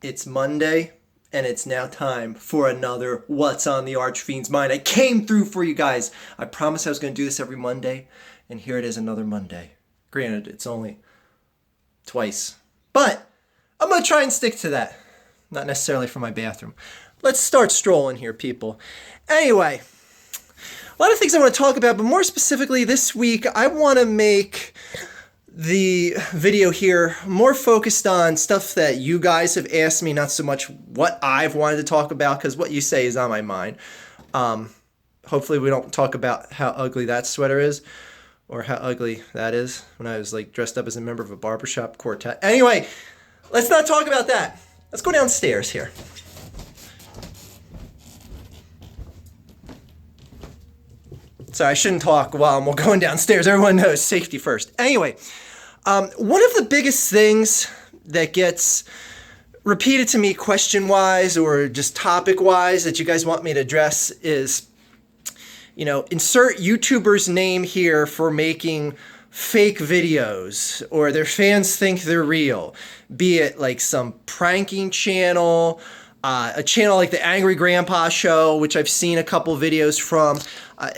It's Monday, and it's now time for another What's on the Archfiend's Mind. I came through for you guys. I promised I was going to do this every Monday, and here it is, another Monday. Granted, it's only twice, but I'm going to try and stick to that. Not necessarily for my bathroom. Let's start strolling here, people. Anyway, a lot of things I want to talk about, but more specifically this week, I want to make the video here more focused on stuff that you guys have asked me, not so much what I've wanted to talk about, because what you say is on my mind. Hopefully we don't talk about how ugly that sweater is, or how ugly that is when I was like dressed up as a member of a barbershop quartet. Anyway, let's not talk about that. Let's go downstairs here. Sorry, I shouldn't talk while I'm going downstairs. Everyone knows safety first. Anyway, one of the biggest things that gets repeated to me question-wise or just topic-wise that you guys want me to address is, insert YouTuber's name here for making fake videos or their fans think they're real. Be it like some pranking channel, a channel like the Angry Grandpa Show, which I've seen a couple videos from.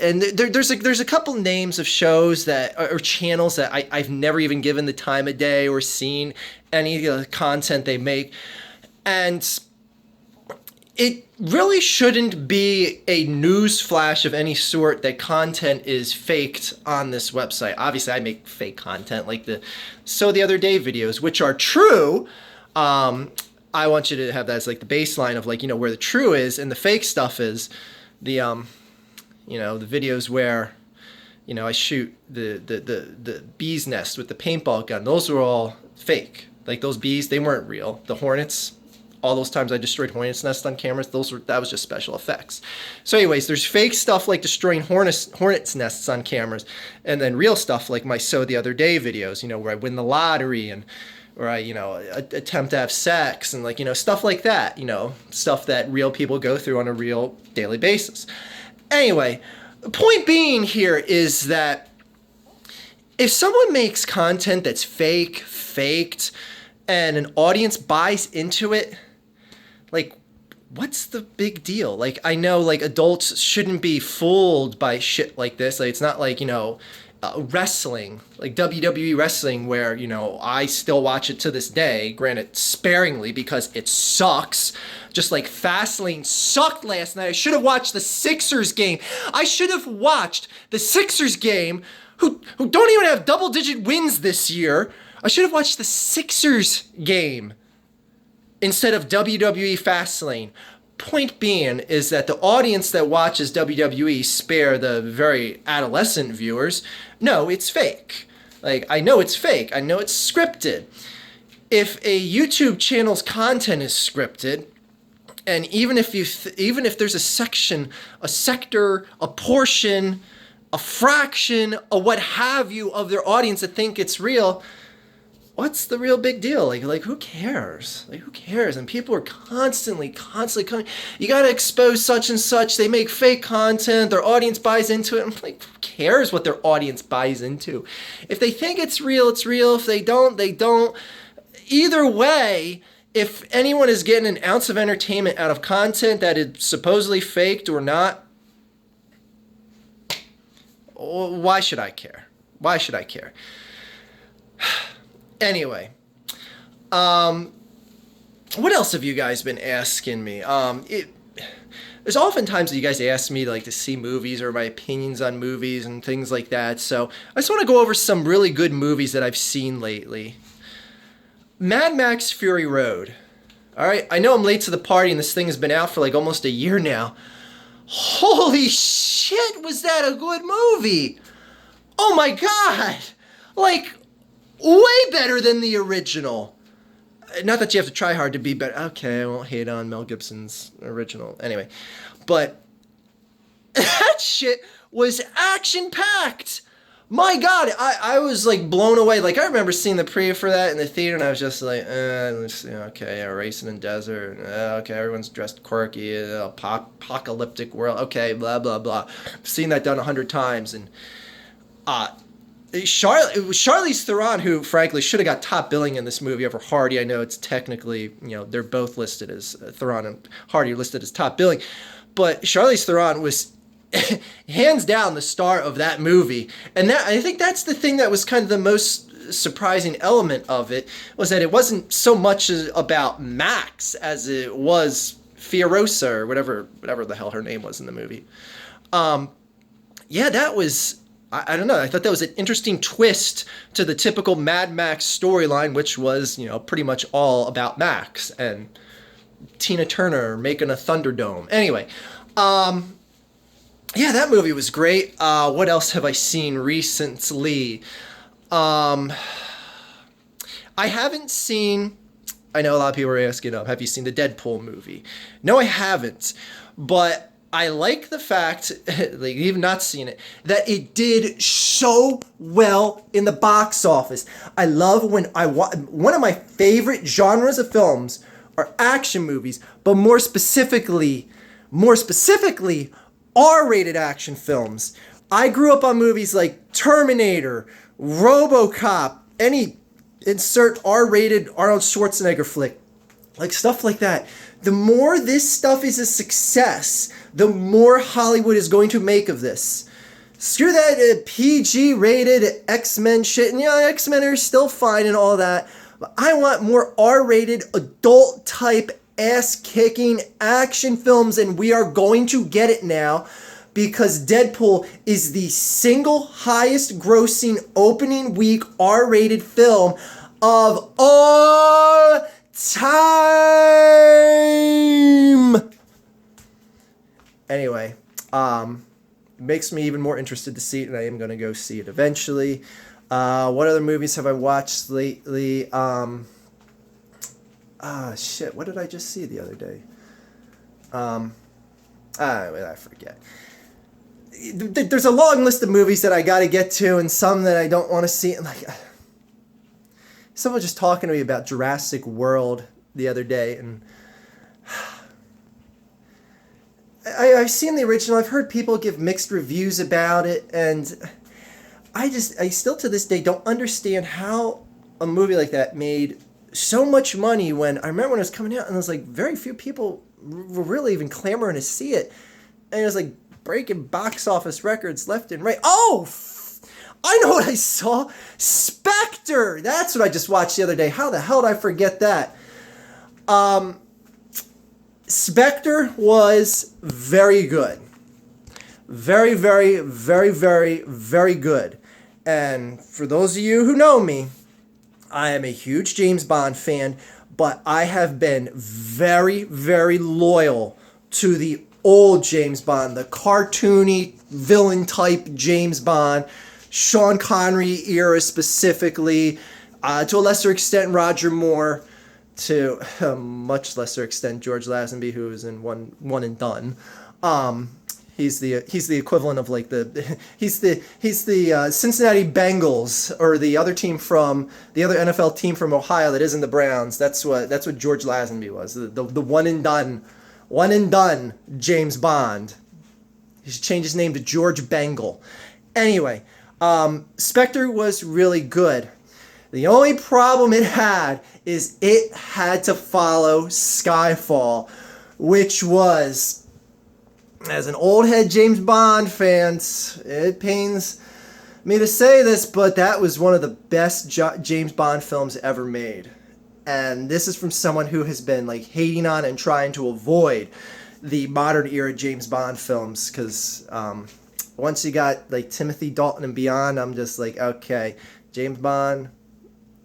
And there's a couple names of shows that or channels that I've never even given the time of day or seen any of the content they make. And it really shouldn't be a news flash of any sort that content is faked on this website. Obviously, I make fake content like the Other Day videos, which are true. I want you to have that as like the baseline of where the true is and the fake stuff is the the videos where I shoot the bee's nest with the paintball gun. Those were all fake. Like those bees, they weren't real. The hornets, all those times I destroyed hornets nests on cameras, that was just special effects. So anyways, there's fake stuff like destroying hornets nests on cameras, and then real stuff like my the Other Day videos, where I win the lottery and or I, attempt to have sex and stuff like that, stuff that real people go through on a real daily basis. Anyway, the point being here is that if someone makes content that's faked, and an audience buys into it, what's the big deal? I know, adults shouldn't be fooled by shit like this. It's not wrestling, like WWE wrestling, where, I still watch it to this day, granted sparingly because it sucks. Just like Fastlane sucked last night. I should have watched the Sixers game. I should have watched the Sixers game, who don't even have double-digit wins this year. I should have watched the Sixers game instead of WWE Fastlane. Point being is that the audience that watches WWE, spare the very adolescent viewers, no, it's fake. I know it's fake. I know it's scripted. If a YouTube channel's content is scripted, and even if there's a section, a sector, a portion, a fraction, or what have you of their audience that think it's real, what's the real big deal? Who cares? Who cares? And people are constantly coming. You got to expose such and such. They make fake content. Their audience buys into it. I'm like, who cares what their audience buys into? If they think it's real, it's real. If they don't, they don't. Either way, if anyone is getting an ounce of entertainment out of content that is supposedly faked or not, why should I care? Why should I care? Anyway, what else have you guys been asking me? There's oftentimes that you guys ask me to see movies or my opinions on movies and things like that. So I just want to go over some really good movies that I've seen lately. Mad Max Fury Road. All right, I know I'm late to the party and this thing has been out for almost a year now. Holy shit, was that a good movie? Oh my God. Way better than the original. Not that you have to try hard to be better. Okay, I won't hate on Mel Gibson's original. Anyway, but that shit was action-packed. My God, I was blown away. I remember seeing the preview for that in the theater, and I was just okay, racing in desert. Okay, everyone's dressed quirky. Apocalyptic world. Okay, blah blah blah. I've seen that done 100 times, and Charlize Theron, who frankly should have got top billing in this movie over Hardy. I know it's technically, they're both listed as Theron and Hardy are listed as top billing, but Charlize Theron was hands down the star of that movie. And that, I think that's the thing that was kind of the most surprising element of it, was that it wasn't so much about Max as it was Fioruza, or whatever the hell her name was in the movie. Yeah, that was, I don't know, I thought that was an interesting twist to the typical Mad Max storyline, which was, pretty much all about Max and Tina Turner making a Thunderdome. Anyway, yeah, that movie was great. What else have I seen recently? I haven't seen, I know a lot of people are asking, have you seen the Deadpool movie? No, I haven't. But I like the fact, like, you've not seen it, that it did so well in the box office. I love when one of my favorite genres of films are action movies, but more specifically, R-rated action films. I grew up on movies like Terminator, RoboCop, any insert R-rated Arnold Schwarzenegger flick, like stuff like that. The more this stuff is a success, the more Hollywood is going to make of this. Screw that PG-rated X-Men shit, and X-Men are still fine and all that, but I want more R-rated, adult-type, ass-kicking action films, and we are going to get it now, because Deadpool is the single highest grossing opening week R-rated film of all time. Anyway, it makes me even more interested to see it, and I am going to go see it eventually. What other movies have I watched lately? Shit, what did I just see the other day? I forget. There's a long list of movies that I got to get to, and some that I don't want to see. Like, someone was just talking to me about Jurassic World the other day, and I've seen the original. I've heard people give mixed reviews about it, and I still to this day don't understand how a movie like that made so much money. When I remember when it was coming out, and it was like very few people were really even clamoring to see it, and it was like breaking box office records left and right. Oh, I know what I saw. Spectre. That's what I just watched the other day. How the hell did I forget that? Spectre was very good. Very, very, very, very, very good. And for those of you who know me, I am a huge James Bond fan, but I have been very, very loyal to the old James Bond, the cartoony villain type James Bond, Sean Connery era specifically, to a lesser extent Roger Moore, to a much lesser extent George Lazenby, who was in One and Done. He's the equivalent of like he's the Cincinnati Bengals, or the other NFL team from Ohio that isn't the Browns. That's what George Lazenby was. The one and done James Bond. He should change his name to George Bengal. Anyway, Spectre was really good. The only problem it had is it had to follow Skyfall, which was, as an old head James Bond fan, it pains me to say this, but that was one of the best James Bond films ever made. And this is from someone who has been like hating on and trying to avoid the modern era James Bond films, because once you got like Timothy Dalton and beyond, I'm just like, okay, James Bond,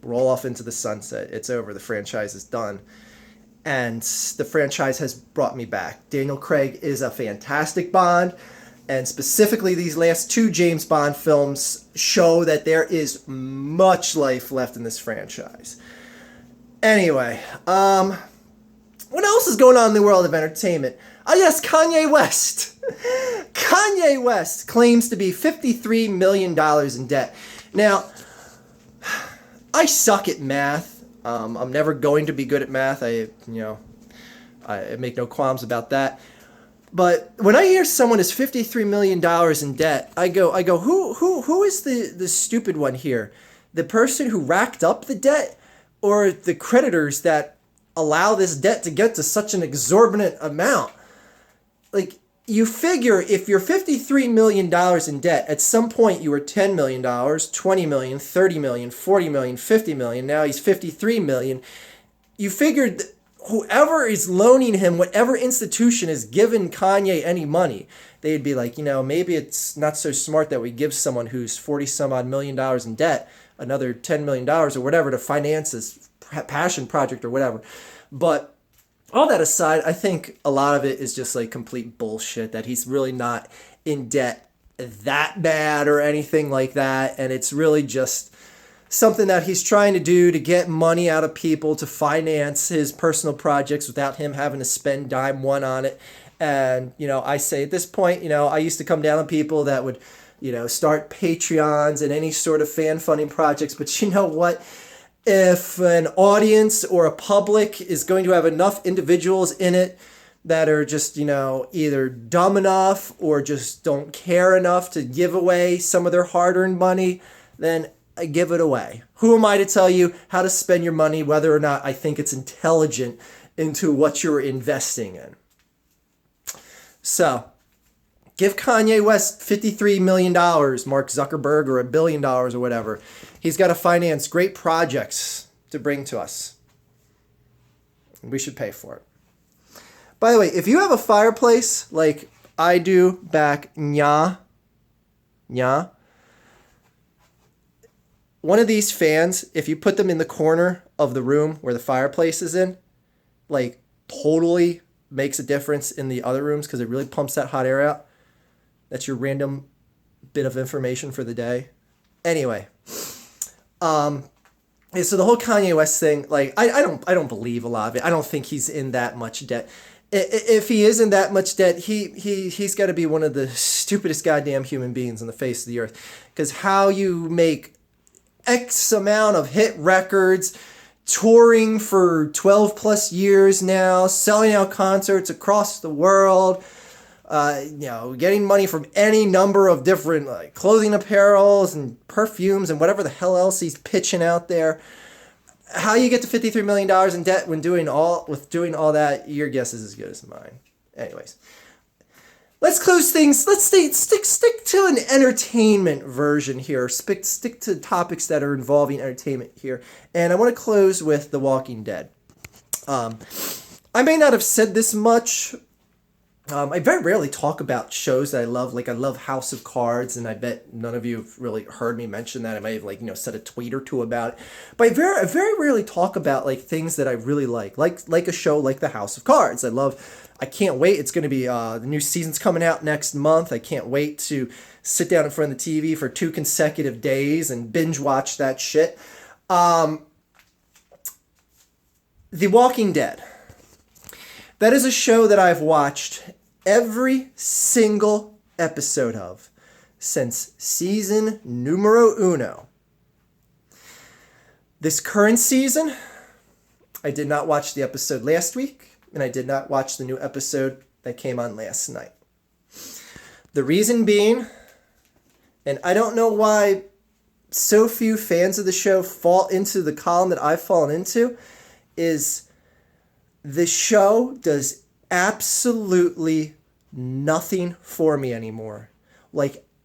roll off into the sunset. It's over. The franchise is done. And the franchise has brought me back. Daniel Craig is a fantastic Bond, and specifically these last two James Bond films show that there is much life left in this franchise. Anyway, what else is going on in the world of entertainment? Oh yes, Kanye West. Kanye West claims to be $53 million in debt. Now, I suck at math. I'm never going to be good at math. I make no qualms about that. But when I hear someone is $53 million in debt, I go, who is the stupid one here? The person who racked up the debt, or the creditors that allow this debt to get to such an exorbitant amount? Like, you figure if you're $53 million in debt, at some point you were $10 million, $20 million, $30 million, $40 million, $50 million. Now he's $53 million. You figured whoever is loaning him, whatever institution has given Kanye any money, they'd be like, maybe it's not so smart that we give someone who's 40 some odd million dollars in debt another $10 million or whatever to finance this passion project or whatever. But all that aside, I think a lot of it is just like complete bullshit, that he's really not in debt that bad or anything like that. And it's really just something that he's trying to do to get money out of people to finance his personal projects without him having to spend dime one on it. And, I say at this point, I used to come down on people that would, start Patreons and any sort of fan funding projects. But you know what? If an audience or a public is going to have enough individuals in it that are just, either dumb enough or just don't care enough to give away some of their hard-earned money, then I give it away. Who am I to tell you how to spend your money, whether or not I think it's intelligent into what you're investing in? So, give Kanye West $53 million, Mark Zuckerberg, or $1 billion or whatever. He's got to finance great projects to bring to us. We should pay for it. By the way, if you have a fireplace like I do back nya, one of these fans, if you put them in the corner of the room where the fireplace is in, like totally makes a difference in the other rooms because it really pumps that hot air out. That's your random bit of information for the day. Anyway, so the whole Kanye West thing, like I don't believe a lot of it. I don't think he's in that much debt. If he is in that much debt, he's got to be one of the stupidest goddamn human beings on the face of the earth. Because how you make X amount of hit records, touring for 12 plus years now, selling out concerts across the world, getting money from any number of different clothing apparels and perfumes and whatever the hell else he's pitching out there. How you get to $53 million in debt when doing all that, your guess is as good as mine. Anyways, let's close things. Let's stick to an entertainment version here. Stick to topics that are involving entertainment here. And I want to close with The Walking Dead. I may not have said this much. I very rarely talk about shows that I love. Like I love House of Cards, and I bet none of you have really heard me mention that. I might have said a tweet or two about it. But I very rarely talk about things that I really like a show like the House of Cards. I can't wait. It's going to be the new season's coming out next month. I can't wait to sit down in front of the TV for 2 consecutive days and binge watch that shit. The Walking Dead. That is a show that I've watched every single episode of since season numero uno. This current season, I did not watch the episode last week, and I did not watch the new episode that came on last night. The reason being, and I don't know why so few fans of the show fall into the column that I've fallen into, is the show does absolutely nothing for me anymore.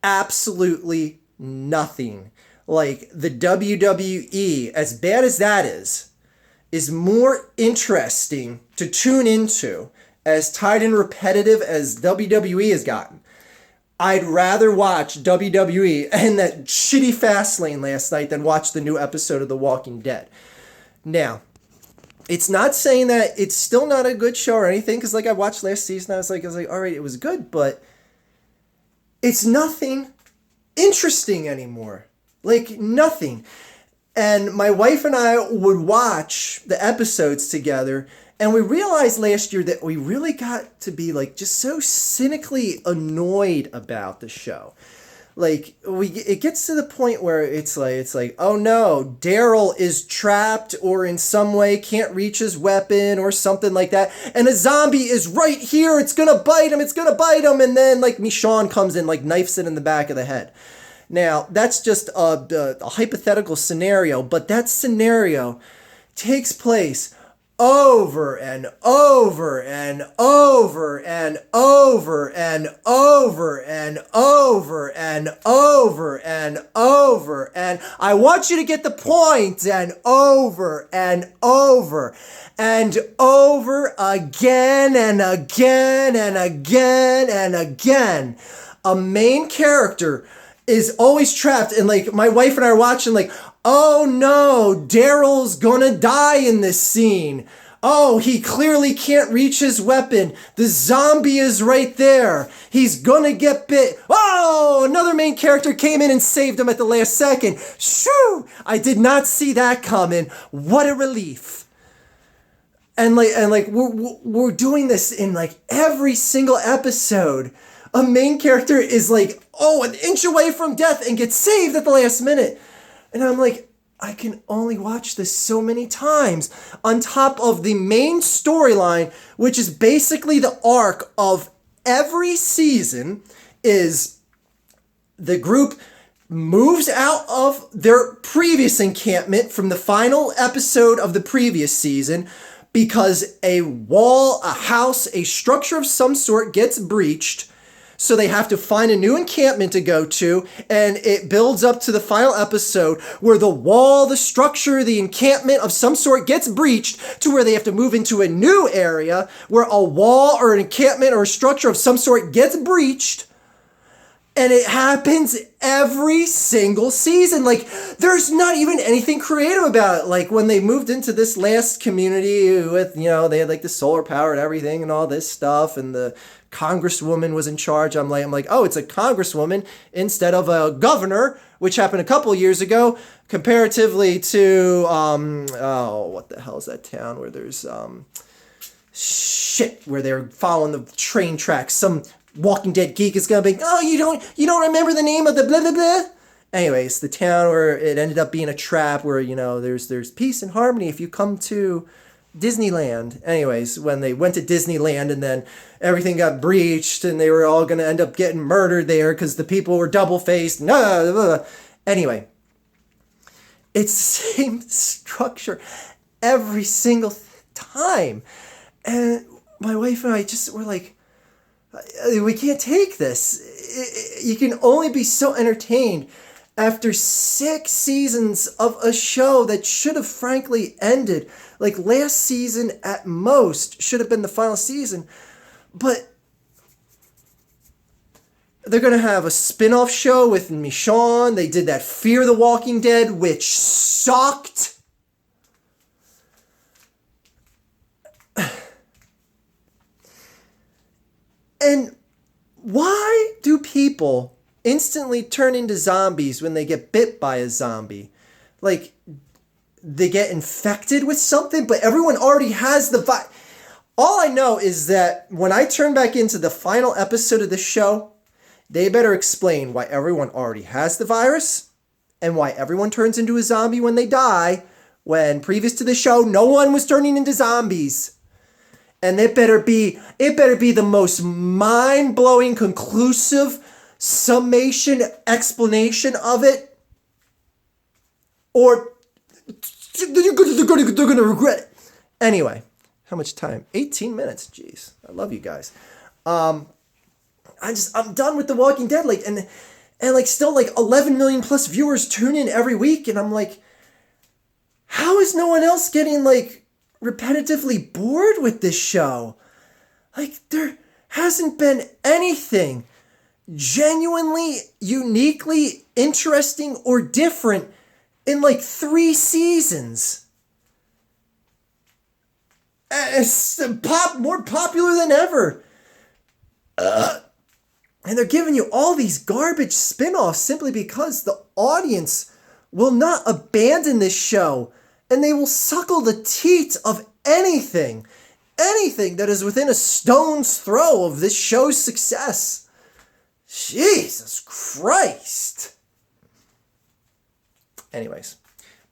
Absolutely nothing. The WWE, as bad as that is more interesting to tune into, as tight and repetitive as WWE has gotten. I'd rather watch WWE and that shitty Fastlane last night than watch the new episode of The Walking Dead. Now, it's not saying that it's still not a good show or anything, because I watched last season, I was like, all right, it was good, but it's nothing interesting anymore. Nothing. And my wife and I would watch the episodes together, and we realized last year that we really got to be just so cynically annoyed about the show. Like it gets to the point where it's like oh no, Daryl is trapped or in some way can't reach his weapon or something like that, and a zombie is right here, it's gonna bite him, and then like Michonne comes in, like knifes it in the back of the head. Now that's just a hypothetical scenario, but that scenario takes place over and over and over and over and over and over and over and over, and I want you to get the point, and over and over and over again and again and again and again. A main character is always trapped, and like my wife and I are watching like, oh no, Daryl's gonna die in this scene. Oh, he clearly can't reach his weapon. The zombie is right there. He's gonna get bit. Oh, another main character came in and saved him at the last second. Shoo! I did not see that coming. What a relief. And we're doing this in like every single episode. A main character is like, oh, an inch away from death and gets saved at the last minute. And I'm like, I can only watch this so many times. On top of the main storyline, which is basically the arc of every season, is the group moves out of their previous encampment from the final episode of the previous season because a wall, a house, a structure of some sort gets breached. So they have to find a new encampment to go to, and it builds up to the final episode where the wall, the structure, the encampment of some sort gets breached to where they have to move into a new area where a wall or an encampment or a structure of some sort gets breached. And it happens every single season. Like, there's not even anything creative about it. Like, when they moved into this last community with, you know, they had like the solar power and everything and all this stuff, and the congresswoman was in charge. I'm like, oh, it's a congresswoman instead of a governor, which happened a couple years ago, comparatively to, what the hell is that town where there's, where they're following the train tracks. Some Walking Dead geek is gonna be, oh, you don't remember the name of the blah blah blah. Anyways, the town where it ended up being a trap, where, you know, there's peace and harmony if you come to Disneyland. Anyways, when they went to Disneyland and then everything got breached and they were all gonna end up getting murdered there because the people were double-faced. Anyway, it's the same structure every single time, and my wife and I were like, we can't take this. You can only be so entertained after 6 seasons of a show that should have frankly ended. Like, last season at most should have been the final season. But they're going to have a spin-off show with Michonne. They did that Fear the Walking Dead, which sucked. And why do people instantly turn into zombies when they get bit by a zombie? Like, they get infected with something, but everyone already has the virus. All I know is that when I turn back into the final episode of the show, they better explain why everyone already has the virus and why everyone turns into a zombie when they die, when previous to the show, no one was turning into zombies. And it better be the most mind-blowing, conclusive summation, explanation of it, or they're going to regret it. Anyway, how much time? 18 minutes. Jeez, I love you guys. I'm done with The Walking Dead. Like, and like, still like 11 million plus viewers tune in every week, and I'm like, how is no one else getting like repetitively bored with this show? Like, there hasn't been anything genuinely, uniquely interesting or different in like 3 seasons. It's more popular than ever. And they're giving you all these garbage spin-offs simply because the audience will not abandon this show. And they will suckle the teat of anything that is within a stone's throw of this show's success. Jesus Christ. Anyways,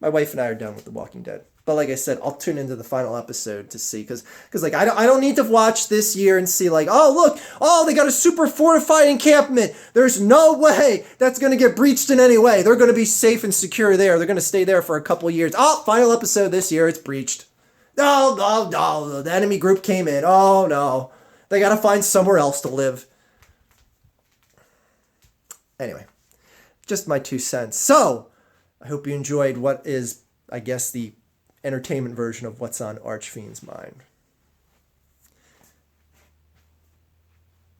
my wife and I are done with The Walking Dead. But like I said, I'll tune into the final episode to see, because like I don't need to watch this year and see like, oh look, oh they got a super fortified encampment. There's no way that's gonna get breached in any way. They're gonna be safe and secure there. They're gonna stay there for a couple years. Oh, final episode this year, it's breached. No, the enemy group came in. Oh no, they gotta find somewhere else to live. Anyway, just my 2 cents. So I hope you enjoyed what is, I guess, the entertainment version of what's on Archfiend's mind.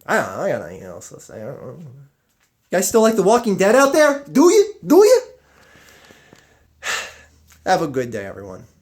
I don't know. I got nothing else to say. I don't know. You guys still like The Walking Dead out there? Do you? Do you? Have a good day, everyone.